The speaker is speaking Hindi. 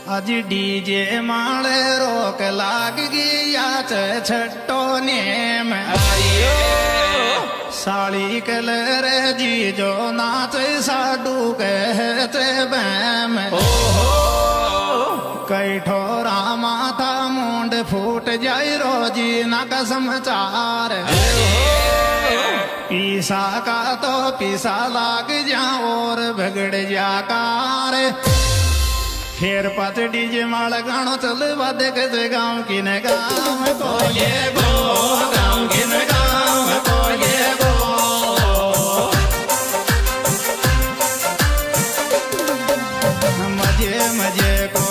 आज डीजे माले रोक लाग गया छट्टो नेम आइयो साड़ी कलर जी जो नाच साडू कहते बैम ओहो कई ठोरा माथा मुंड फूट जाई रोजी न समाचार पीसा का तो पीसा लाग जा और भगड़ जा कार फिर पच डीजे माल गानो चल वादे के गाँव की न गाँव को ये गो गाँव की न गाँव को ये गो मजे मजे को